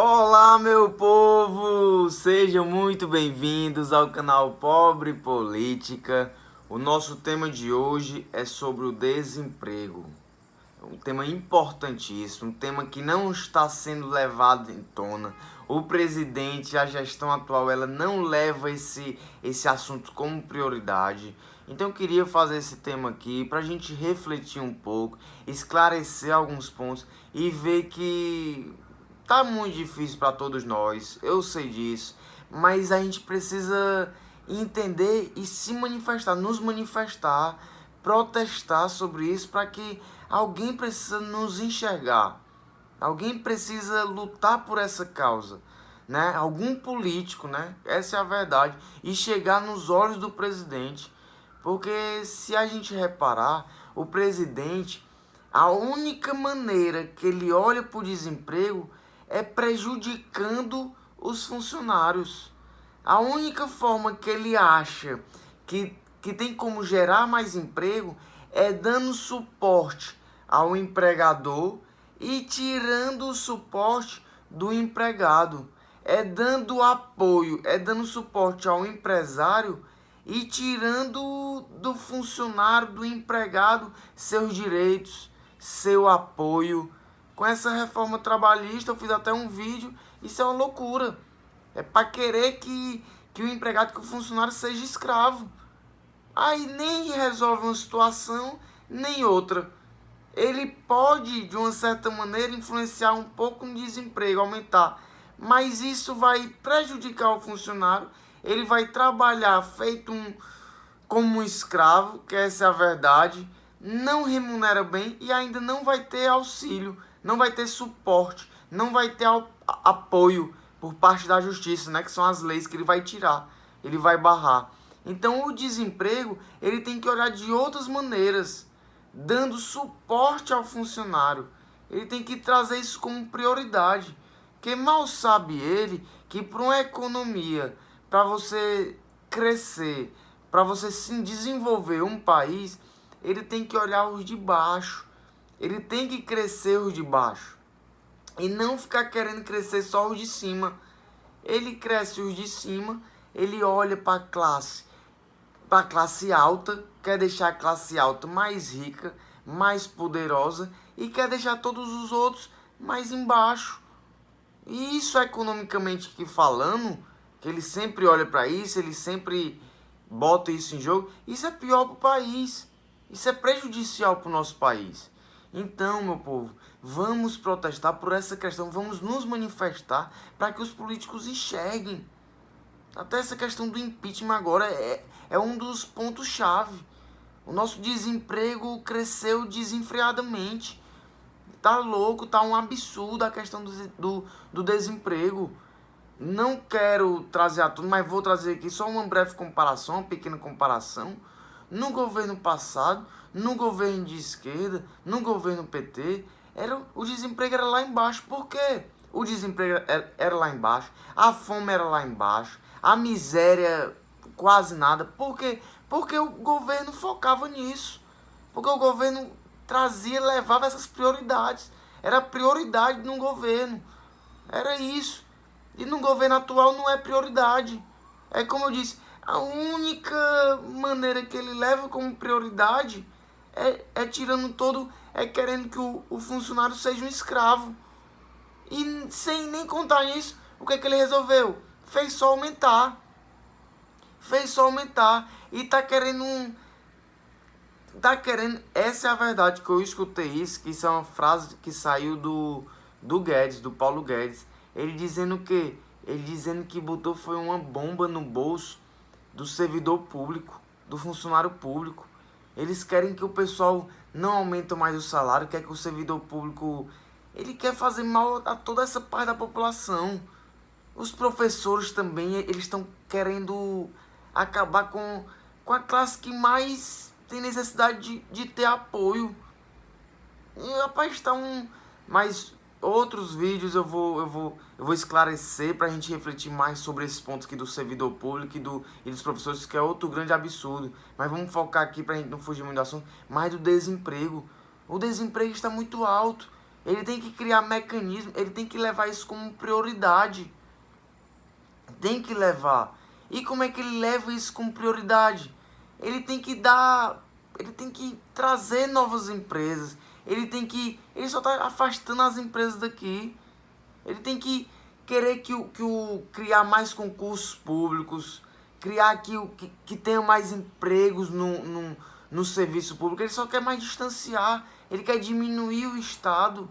Olá, meu povo! Sejam muito bem-vindos ao canal Pobre Política. O nosso tema de hoje é sobre o desemprego. Um tema importantíssimo, um tema que não está sendo levado em tona. O presidente, a gestão atual, ela não leva esse assunto como prioridade. Então eu queria fazer esse tema aqui para a gente refletir um pouco, esclarecer alguns pontos e ver que tá muito difícil para todos nós, eu sei disso, mas a gente precisa entender e se manifestar, nos manifestar, protestar sobre isso para que alguém precisa nos enxergar. Alguém precisa lutar por essa causa, né? Algum político, né? Essa é a verdade. E chegar nos olhos do presidente. Porque se a gente reparar, o presidente, a única maneira que ele olha para o desemprego é prejudicando os funcionários. A única forma que ele acha que tem como gerar mais emprego é dando suporte ao empregador e tirando o suporte do empregado. É dando apoio, é dando suporte ao empresário e tirando do funcionário, do empregado, seus direitos, seu apoio. Com essa reforma trabalhista, eu fiz até um vídeo, isso é uma loucura. É para querer que o empregado, que o funcionário seja escravo. Aí nem resolve uma situação, nem outra. Ele pode, de uma certa maneira, influenciar um pouco no desemprego, aumentar. Mas isso vai prejudicar o funcionário. Ele vai trabalhar feito como um escravo, que essa é a verdade. Não remunera bem e ainda não vai ter auxílio, não vai ter suporte, não vai ter apoio por parte da justiça, né? Que são as leis que ele vai tirar, ele vai barrar. Então o desemprego, ele tem que olhar de outras maneiras, dando suporte ao funcionário. Ele tem que trazer isso como prioridade. Porque mal sabe ele que para uma economia, para você crescer, para você se desenvolver um país, ele tem que olhar os de baixo. Ele tem que crescer os de baixo. E não ficar querendo crescer só os de cima. Ele cresce os de cima, ele olha para a classe alta, quer deixar a classe alta mais rica, mais poderosa e quer deixar todos os outros mais embaixo. E isso, economicamente que falando, que ele sempre olha para isso, ele sempre bota isso em jogo, isso é pior para o país. Isso é prejudicial para o nosso país. Então, meu povo, vamos protestar por essa questão, vamos nos manifestar para que os políticos enxerguem. Até essa questão do impeachment agora é um dos pontos-chave. O nosso desemprego cresceu desenfreadamente. Tá louco, tá um absurdo a questão do desemprego. Não quero trazer a tudo, mas vou trazer aqui só uma breve comparação, uma pequena comparação. No governo passado, no governo de esquerda, no governo PT, o desemprego era lá embaixo. Por quê? O desemprego era lá embaixo, a fome era lá embaixo, a miséria quase nada. Por quê? Porque o governo focava nisso. Porque o governo trazia, levava essas prioridades. Era prioridade no governo. Era isso. E no governo atual não é prioridade. É como eu disse, a única maneira que ele leva como prioridade é tirando todo, é querendo que o funcionário seja um escravo. E sem nem contar nisso, o que é que ele resolveu? Fez só aumentar. Fez só aumentar. E tá querendo essa é a verdade, que eu escutei isso, que isso é uma frase que saiu do Guedes, do Paulo Guedes. Ele dizendo que botou foi uma bomba no bolso do servidor público, do funcionário público. Eles querem que o pessoal não aumente mais o salário, quer que o servidor público, ele quer fazer mal a toda essa parte da população. Os professores também, eles estão querendo acabar com a classe que mais tem necessidade de ter apoio. E, rapaz, está Mas outros vídeos eu vou esclarecer para a gente refletir mais sobre esses pontos aqui do servidor público e dos professores, que é outro grande absurdo. Mas vamos focar aqui para a gente não fugir muito do assunto. Mais do desemprego. O desemprego está muito alto. Ele tem que criar mecanismo, ele tem que levar isso como prioridade. Tem que levar. E como é que ele leva isso como prioridade? Ele tem que trazer novas empresas. Ele só está afastando as empresas daqui. Ele tem que querer criar mais concursos públicos, criar que tenha mais empregos no serviço público. Ele só quer mais distanciar, ele quer diminuir o Estado.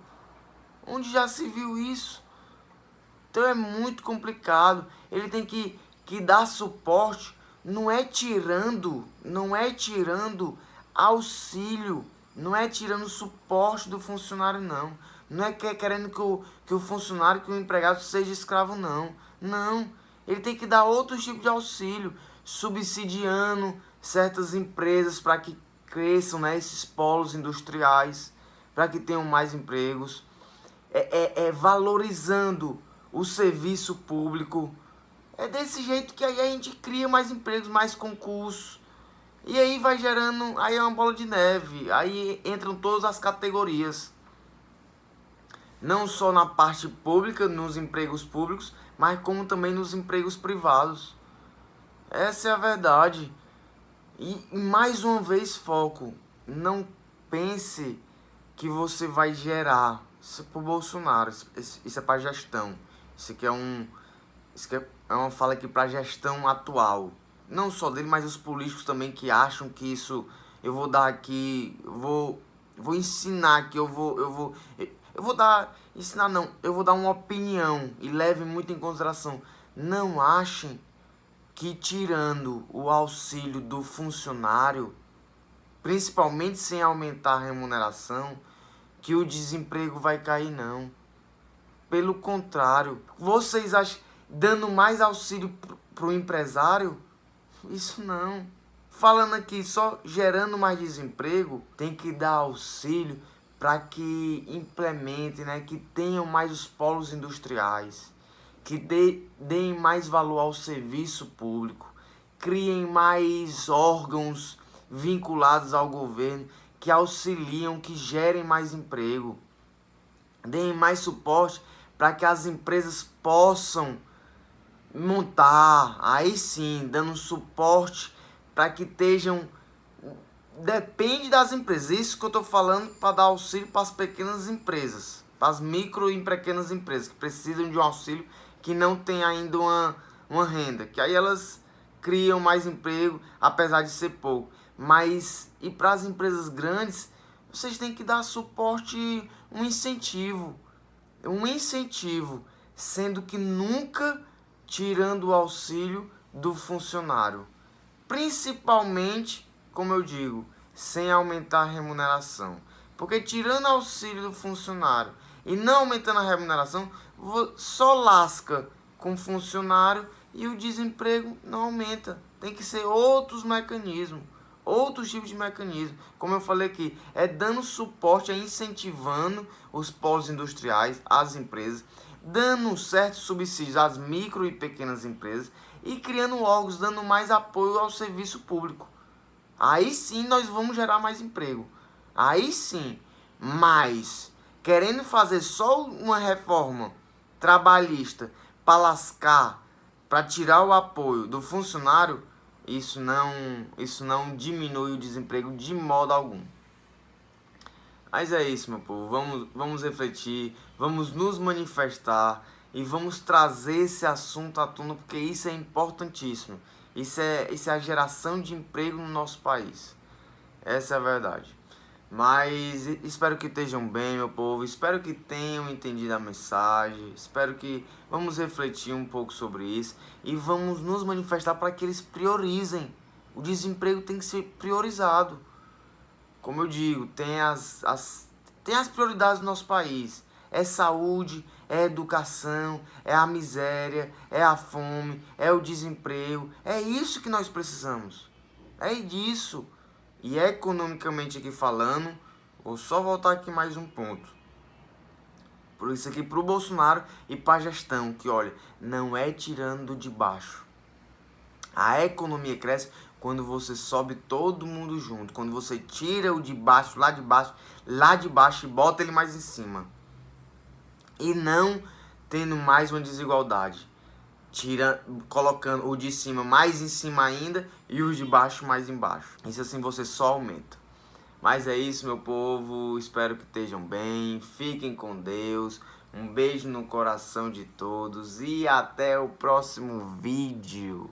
Onde já se viu isso? Então é muito complicado. Ele tem que dar suporte, não é tirando auxílio, não é tirando suporte do funcionário, não. Não é querendo que o funcionário, que o empregado seja escravo, não. Não. Ele tem que dar outro tipo de auxílio, subsidiando certas empresas para que cresçam, né, esses polos industriais, para que tenham mais empregos. Valorizando o serviço público. É desse jeito que aí a gente cria mais empregos, mais concursos. E aí vai gerando, aí é uma bola de neve. Aí entram todas as categorias. Não só na parte pública, nos empregos públicos, mas como também nos empregos privados. Essa é a verdade. E mais uma vez, foco. Não pense que você vai gerar. Isso é pro Bolsonaro, isso é pra gestão. Isso aqui é uma fala aqui pra gestão atual. Não só dele, mas os políticos também que acham que isso... Eu vou dar aqui... Vou ensinar aqui, eu vou dar... Ensinar não, eu vou dar uma opinião e leve muito em consideração. Não achem que tirando o auxílio do funcionário, principalmente sem aumentar a remuneração, que o desemprego vai cair, não. Pelo contrário, vocês acham dando mais auxílio pro empresário? Isso não. Falando aqui só gerando mais desemprego, tem que dar auxílio para que implementem, né, que tenham mais os polos industriais, que deem mais valor ao serviço público, criem mais órgãos vinculados ao governo, que auxiliam, que gerem mais emprego, deem mais suporte para que as empresas possam montar, aí sim, dando suporte para que estejam... Depende das empresas, isso que eu estou falando para dar auxílio para as pequenas empresas, para as micro e pequenas empresas que precisam de um auxílio, que não tem ainda uma renda, que aí elas criam mais emprego, apesar de ser pouco. Mas, e para as empresas grandes, vocês têm que dar suporte, um incentivo, sendo que nunca tirando o auxílio do funcionário. Principalmente, como eu digo, sem aumentar a remuneração. Porque tirando o auxílio do funcionário e não aumentando a remuneração, só lasca com o funcionário e o desemprego não aumenta. Tem que ser outros mecanismos. Outros tipos de mecanismo, como eu falei aqui, é dando suporte, é incentivando os polos industriais, as empresas, dando certos subsídios às micro e pequenas empresas e criando órgãos, dando mais apoio ao serviço público. Aí sim nós vamos gerar mais emprego. Aí sim, mas querendo fazer só uma reforma trabalhista para lascar, para tirar o apoio do funcionário, isso não diminui o desemprego de modo algum. Mas é isso, meu povo. Vamos refletir, vamos nos manifestar e vamos trazer esse assunto à tona, porque isso é importantíssimo. Isso é a geração de emprego no nosso país. Essa é a verdade. Mas espero que estejam bem, meu povo. Espero que tenham entendido a mensagem. Espero que vamos refletir um pouco sobre isso e vamos nos manifestar para que eles priorizem. O desemprego tem que ser priorizado. Como eu digo, tem as prioridades do nosso país. É saúde, é educação, é a miséria, é a fome, é o desemprego. É isso que nós precisamos. É disso. E economicamente aqui falando, vou só voltar aqui mais um ponto. Por isso aqui pro Bolsonaro e pra gestão, que olha, não é tirando de baixo. A economia cresce quando você sobe todo mundo junto. Quando você tira o de baixo, lá de baixo e bota ele mais em cima. e não tendo mais uma desigualdade, colocando o de cima mais em cima ainda e os de baixo mais embaixo. Isso assim você só aumenta. Mas é isso, meu povo, espero que estejam bem, fiquem com Deus, um beijo no coração de todos e até o próximo vídeo.